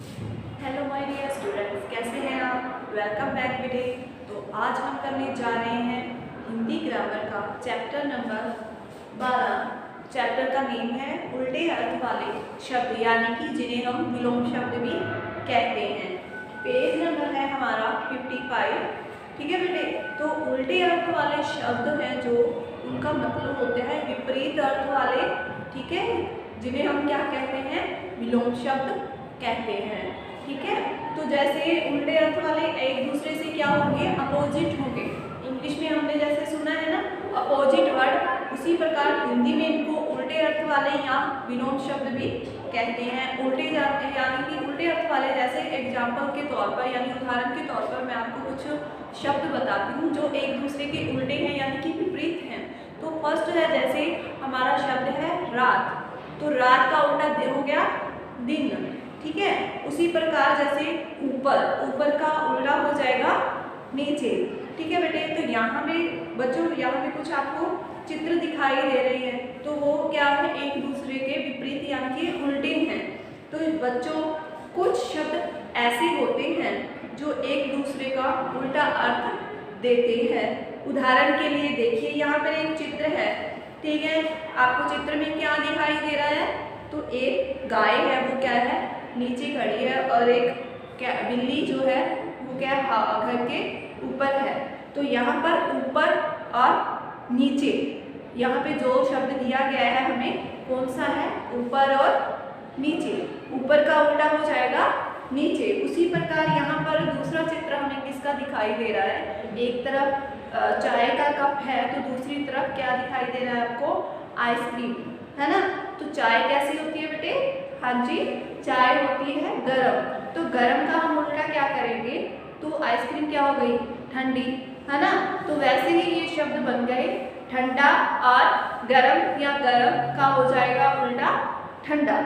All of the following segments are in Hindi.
हेलो माय डियर स्टूडेंट्स, कैसे हैं आप। वेलकम बैक बेटे। तो आज हम करने जा रहे हैं हिंदी ग्रामर का चैप्टर नंबर 12। चैप्टर का नेम है उल्टे अर्थ वाले शब्द, यानी कि जिन्हें हम विलोम शब्द भी कहते हैं। पेज नंबर है हमारा 55। ठीक है बेटे। तो उल्टे अर्थ वाले शब्द हैं जो उनका मतलब होता है विपरीत अर्थ वाले, ठीक है, जिन्हें हम क्या कहते हैं, विलोम शब्द कहते हैं। ठीक है। तो जैसे उल्टे अर्थ वाले एक दूसरे से क्या होंगे, अपोजिट होंगे। इंग्लिश में हमने जैसे सुना है ना अपोजिट वर्ड, उसी प्रकार हिंदी में इनको उल्टे अर्थ वाले या विलोम शब्द भी कहते हैं। उल्टे जाते हैं यानी कि उल्टे अर्थ वाले, जैसे एग्जाम्पल के तौर पर यानी उदाहरण के तौर पर मैं आपको कुछ शब्द बताती हूँ जो एक दूसरे के उल्टे हैं यानी कि विपरीत हैं। तो फर्स्ट है, जैसे हमारा शब्द है रात, तो रात का उल्टा हो गया दिन। ठीक है। उसी प्रकार जैसे ऊपर, ऊपर का उल्टा हो जाएगा नीचे। ठीक है बेटे। तो यहाँ पे बच्चों, यहाँ पे कुछ आपको चित्र दिखाई दे रहे हैं, तो वो क्या है, एक दूसरे के विपरीत यानी कि उल्टे हैं। तो बच्चों कुछ शब्द ऐसे होते हैं जो एक दूसरे का उल्टा अर्थ देते हैं। उदाहरण के लिए देखिए, यहाँ पर एक चित्र है। ठीक है। आपको चित्र में क्या दिखाई दे रहा है, तो एक गाय है, वो क्या है, नीचे खड़ी है, और एक क्या बिल्ली जो है वो क्या घर के ऊपर है। तो यहाँ पर ऊपर और नीचे, यहाँ पे जो शब्द दिया गया है हमें कौन सा है, ऊपर और नीचे। ऊपर का उल्टा हो जाएगा नीचे। उसी प्रकार यहाँ पर दूसरा चित्र हमें किसका दिखाई दे रहा है, एक तरफ चाय का कप है, तो दूसरी तरफ क्या दिखाई दे रहा है आपको, आइसक्रीम, है ना। तो चाय कैसी होती है बेटे, हाँ जी, चाय होती है गरम। तो गरम का हम उल्टा क्या करेंगे, तो आइसक्रीम क्या हो गई, ठंडी, है ना। तो वैसे ही ये शब्द बन गए ठंडा और गरम, या गरम का हो जाएगा उल्टा ठंडा।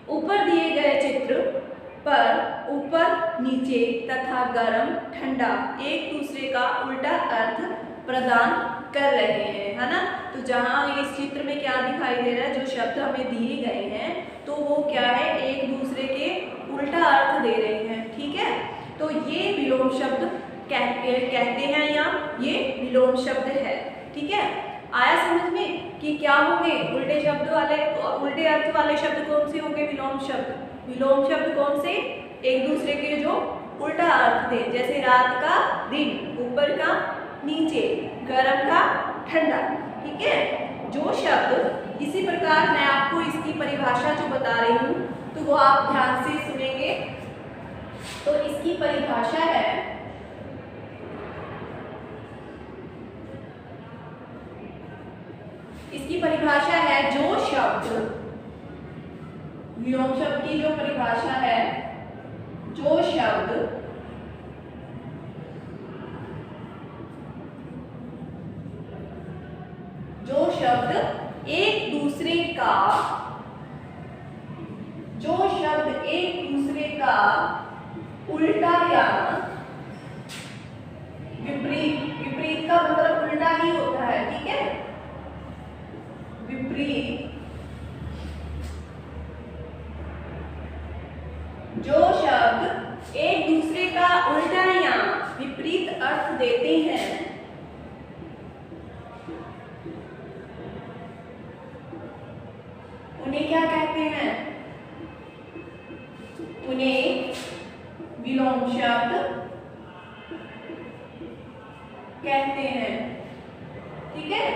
ऊपर दिए गए चित्र पर ऊपर, नीचे तथा गरम, ठंडा एक दूसरे का उल्टा अर्थ प्रदान कर रहे हैं, है ना। तो जहाँ इस चित्र में क्या दिखाई दे रहा है, जो शब्द हमें दिए गए हैं, तो वो क्या है, एक दूसरे के उल्टा अर्थ दे रहे हैं। ठीक है। तो ये विलोम शब्द कहते हैं, या ये विलोम शब्द है। ठीक है। आया समझ में कि क्या होंगे उल्टे शब्द वाले, उल्टे अर्थ वाले शब्द कौन से होंगे, विलोम शब्द। विलोम शब्द कौन से, एक दूसरे के जो उल्टा अर्थ दे, जैसे रात का दिन, ऊपर का नीचे, गरम का ठंडा। ठीक है। जो शब्द, इसी प्रकार मैं आपको इसकी परिभाषा जो बता रही हूँ, तो वो आप ध्यान से सुनेंगे। तो इसकी परिभाषा है, इसकी परिभाषा है, जो शब्द, विलोम शब्द की जो परिभाषा है, जो शब्द एक दूसरे का, जो शब्द एक दूसरे का उल्टा या विपरीत, विपरीत का मतलब उल्टा ही होता है। ठीक है। विपरीत, जो शब्द एक दूसरे का उल्टा या विपरीत अर्थ देते हैं, उन्हें क्या कहते हैं, उन्हें विलोम शब्द कहते हैं। ठीक है।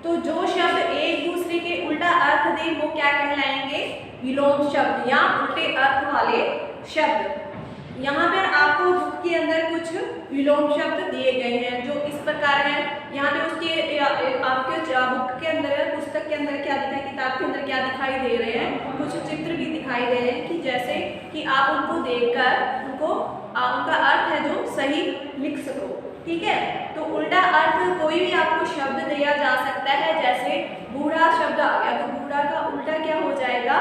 तो जो शब्द एक दूसरे के उल्टा अर्थ दे वो क्या कहलाएंगे, विलोम शब्द या उल्टे अर्थ वाले शब्द। यहाँ पर आपको बुक के अंदर कुछ विलोम शब्द दिए गए हैं जो इस प्रकार है। यहाँ पे उसके आपके बुक के अंदर, पुस्तक के अंदर क्या दिखाई, किताब के अंदर क्या दिखाई दे रहे हैं, कुछ चित्र भी दिखाई दे रहे हैं, कि जैसे कि आप उनको देखकर उनको उनका अर्थ है जो सही लिख सको। ठीक है। तो उल्टा अर्थ कोई भी आपको शब्द दिया जा सकता है, जैसे बूढ़ा शब्द आ गया, तो बूढ़ा का उल्टा क्या हो जाएगा,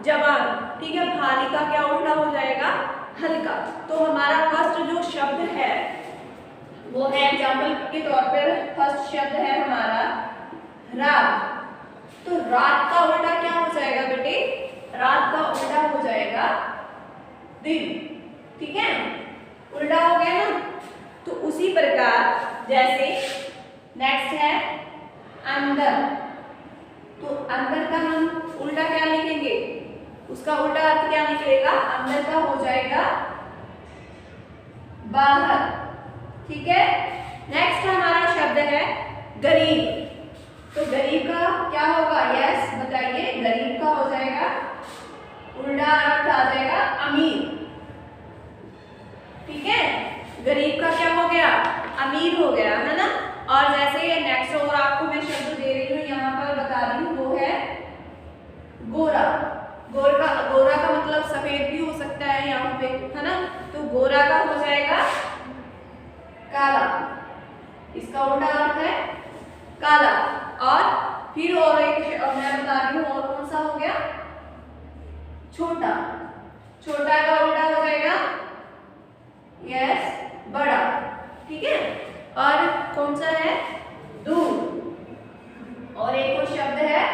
जवान। ठीक है। भारी का क्या उल्टा हो जाएगा, हल्का। तो हमारा फर्स्ट जो शब्द है वो है, एग्जाम्पल के तौर पर फर्स्ट शब्द है हमारा रात। तो रात का उल्टा क्या हो जाएगा बेटे? रात का उल्टा हो जाएगा दिन। ठीक है, उल्टा हो गया ना। तो उसी प्रकार जैसे नेक्स्ट है अंदर। तो अंदर का हम उल्टा क्या लिखेंगे? उसका उल्टा अर्थ क्या निकलेगा? अंदर का हो जाएगा बाहर। ठीक है, नेक्स्ट हमारा शब्द है गरीब। तो गरीब का क्या होगा? यस बताइए, गरीब का हो जाएगा उल्टा अर्थ आ जाएगा अमीर। ठीक है, गरीब का क्या हो गया? अमीर हो गया, है ना। और जैसे नेक्स्ट और आपको मैं शब्द दे रही हूँ यहाँ पर बता रही हूँ, वो है गोरा। गोरा का मतलब सफेद भी हो सकता है यहाँ पे, है ना। तो गोरा का हो जाएगा काला। इसका उल्टा अर्थ है काला। और फिर और एक मैं बता रही हूँ, और कौन सा हो गया? छोटा। छोटा का उल्टा हो जाएगा यस बड़ा। ठीक है, और कौन सा है? दूर। और एक और शब्द है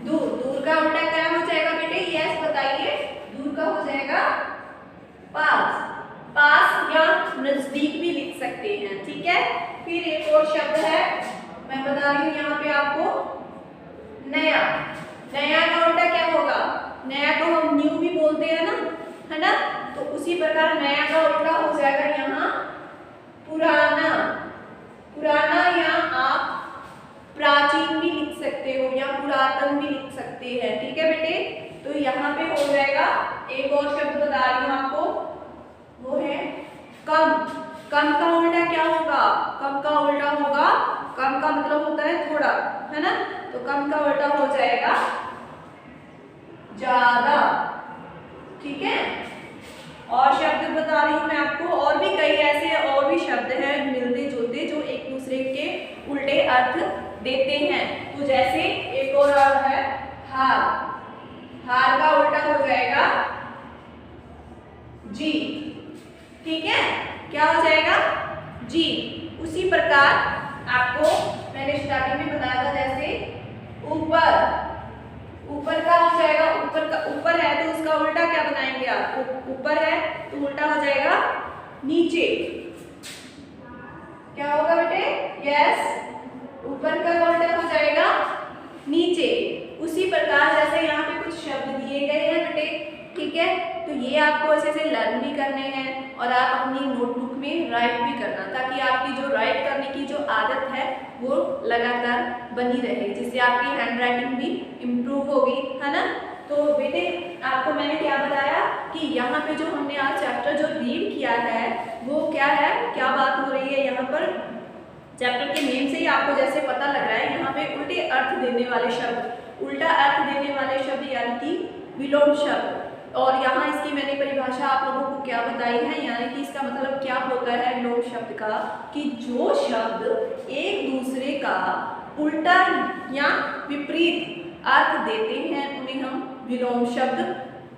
दूर। दूर का उल्टा क्या हो जाएगा बेटे? यस बताइए, दूर का हो जाएगा पास। पास या नजदीक भी लिख सकते हैं। ठीक है, फिर एक और शब्द है मैं बता रही हूँ यहाँ पे आपको, नया। नया का उल्टा क्या होगा? नया को हम न्यू भी बोलते हैं ना, है ना। तो उसी प्रकार नया का उल्टा हो जाएगा यहाँ पुराना। पुराना या आप प्राचीन भी लिख सकते हो या पुरातन भी लिख सकते हैं। ठीक है बेटे, तो यहाँ पे हो जाएगा। एक और शब्द बता रही हूँ आपको, वो है कम। कम का उल्टा क्या होगा? कम का उल्टा होगा, कम का मतलब होता है थोड़ा, है ना। तो कम का उल्टा हो जाएगा ज्यादा। ठीक है, और शब्द बता रही हूँ मैं आपको, और भी कई ऐसे और भी शब्द हैं मिलते जुलते जो एक दूसरे के उल्टे अर्थ देते हैं। तो जैसे एक और अर्थ है हार। हार का उल्टा हो जाएगा जी। ठीक है, क्या हो जाएगा? जी। उसी प्रकार आपको मैंने स्टार्टिंग में बताया था, जैसे ऊपर। ऊपर का हो जाएगा, ऊपर का ऊपर है तो उसका उल्टा क्या बनाएंगे आप? ऊपर है तो उल्टा हो जाएगा नीचे। क्या होगा बेटे? यस, ऊपर का उल्टा हो जाएगा नीचे। उसी प्रकार जैसे यहाँ पे कुछ शब्द दिए गए हैं बेटे, ठीक है। तो ये आपको ऐसे ऐसे लर्न भी करने हैं और आप अपनी नोटबुक में राइट भी करना, ताकि आपकी जो राइट करने की जो आदत है वो लगातार बनी रहे, जिससे आपकी हैंड राइटिंग भी इम्प्रूव होगी, है ना। तो बेटे आपको मैंने क्या बताया कि यहाँ पे जो हमने आज चैप्टर जो रीड किया है वो क्या है, क्या बात हो रही है यहाँ पर। चैप्टर के नेम से ही आपको जैसे पता लग रहा है, यहाँ पे उल्टे अर्थ देने वाले शब्द, उल्टा अर्थ देने वाले शब्द यानी कि विलोम शब्द। और यहाँ इसकी मैंने परिभाषा आप लोगों को क्या बताई है, यानी कि इसका मतलब क्या होता है विलोम शब्द का, कि जो शब्द एक दूसरे का उल्टा या विपरीत अर्थ देते हैं उन्हें हम विलोम शब्द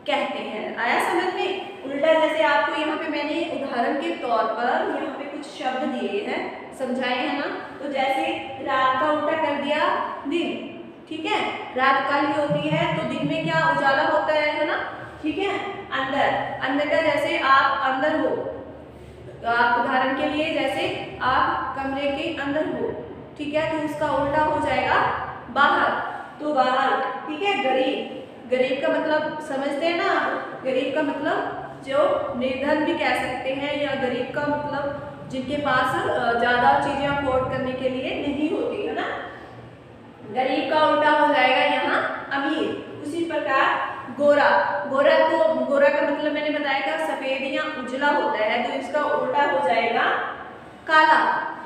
कहते हैं। आया समझ में? उल्टा जैसे आपको यहाँ पे मैंने उदाहरण के तौर पर यहाँ पे कुछ शब्द दिए हैं, समझाए हैं ना। तो जैसे रात का उल्टा कर दिया दिन, ठीक है। रात काली होती है तो दिन में क्या उजाला होता है ना, ठीक है। अंदर, अंदर का जैसे आप अंदर हो, तो आप उदाहरण के लिए जैसे आप कमरे के अंदर हो, ठीक है, तो उसका उल्टा हो जाएगा बाहर, तो बाहर, ठीक है। गरीब, गरीब का मतलब समझते हैं ना, गरीब का मतलब जो निर्धन भी कह सकते हैं, या गरीब का मतलब जिनके पास ज़्यादा चीज़ें अफोर्ड करने के लिए नहीं होती, है ना। गरीब का उल्टा हो जाएगा यहाँ अमीर। उसी प्रकार गोरा, गोरा तो गोरा का मतलब मैंने बताया था सफ़ेद या उजला होता है, तो इसका उल्टा हो जाएगा काला,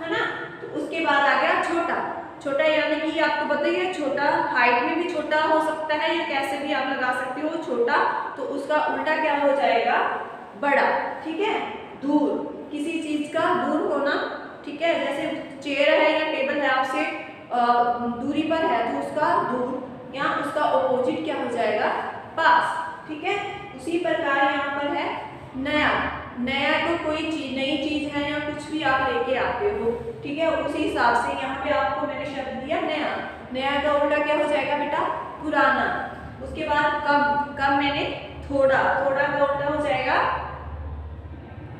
है ना। तो उसके बाद आ गया छोटा। छोटा यानी कि आपको पता ही है, छोटा हाइट में भी छोटा हो सकता है या कैसे भी आप लगा सकते हो छोटा, तो उसका उल्टा क्या हो जाएगा बड़ा, ठीक है। दूर, किसी चीज का दूर होना, ठीक है। जैसे चेयर है या टेबल है आपसे दूरी पर है तो उसका दूर, या उसका ऑपोजिट क्या हो जाएगा पास, ठीक है। उसी प्रकार यहाँ पर है नया। नया तो कोई चीज, नई चीज है या कुछ भी आप लेके आते हो, ठीक है। उसी हिसाब से यहाँ पे आपको मैंने शब्द दिया नया। नया का उल्टा क्या हो जाएगा बेटा? पुराना। उसके बाद कम, कम मैंने थोड़ा, थोड़ा का उल्टा हो जाएगा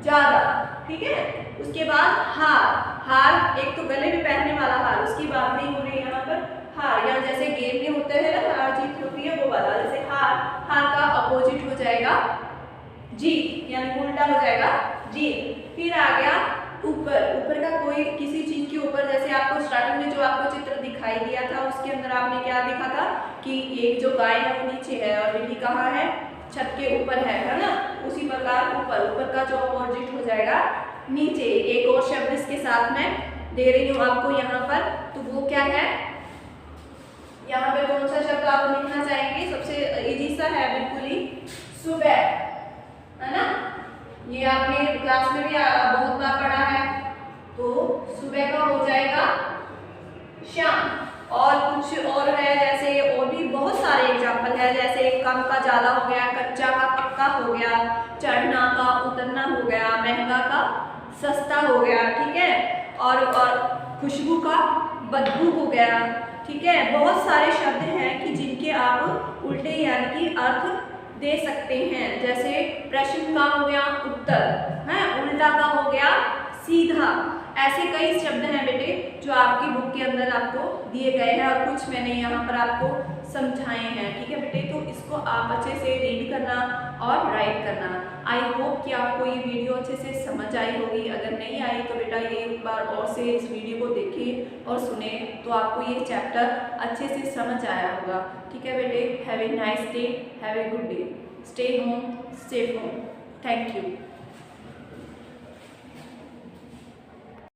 ज्यादा, ठीक है। उसके बाद हार, हार एक तो गले में पहनने वाला हार, उसकी बात नहीं हो रही है यहाँ पर। हार या जैसे गेम में होते हैं ना, हार जीत होती है वो वाला, जैसे हार, हार का अपोजिट हो जाएगा जीत, यानी उल्टा हो जाएगा जीत। फिर आ गया ऊपर, ऊपर का कोई किसी चीज के ऊपर, जैसे आपको स्टार्टिंग में जो आपको चित्र दिखाई दिया था उसके अंदर आपने क्या देखा था कि एक जो गाय है वो नीचे है और बिल्ली कहाँ है? छत के ऊपर है ना। उसी प्रकार ऊपर, ऊपर का जो अपोजिट हो जाएगा नीचे। एक और शब्द इसके साथ में दे रही हूँ आपको यहाँ पर, तो वो क्या है? यहाँ पे कौन सा शब्द आप लिखना चाहेंगे? सबसे इजी सा है बिल्कुल ही, सुबह, है ना। ये आपने क्लास में भी बहुत बार पढ़ा है। तो सुबह का हो जाएगा शाम। और कुछ और है, जैसे और भी बहुत सारे एग्जाम्पल है, जैसे कम का ज्यादा हो गया, कच्चा का पक्का हो गया, चढ़ना का उतरना हो गया, महंगा का सस्ता हो गया, ठीक है। और खुशबू का बदबू हो गया, ठीक है। बहुत सारे शब्द हैं कि जिनके आप उल्टे यानी कि अर्थ दे सकते हैं। जैसे प्रश्न का हो गया उत्तर, है, उल्टा का हो गया सीधा। ऐसे कई शब्द हैं बेटे जो आपकी बुक के अंदर आपको दिए गए हैं और कुछ मैंने यहाँ पर आपको समझाए हैं, ठीक है बेटे। तो इसको आप अच्छे से रीड करना और राइट करना। आई होप कि आपको ये वीडियो अच्छे से समझ आई होगी। अगर नहीं आई तो बेटा ये एक बार और से इस वीडियो को देखें और सुने, तो आपको ये चैप्टर अच्छे से समझ आया होगा, ठीक है बेटे। Have a nice day, have a good day, stay home, safe home. Thank you.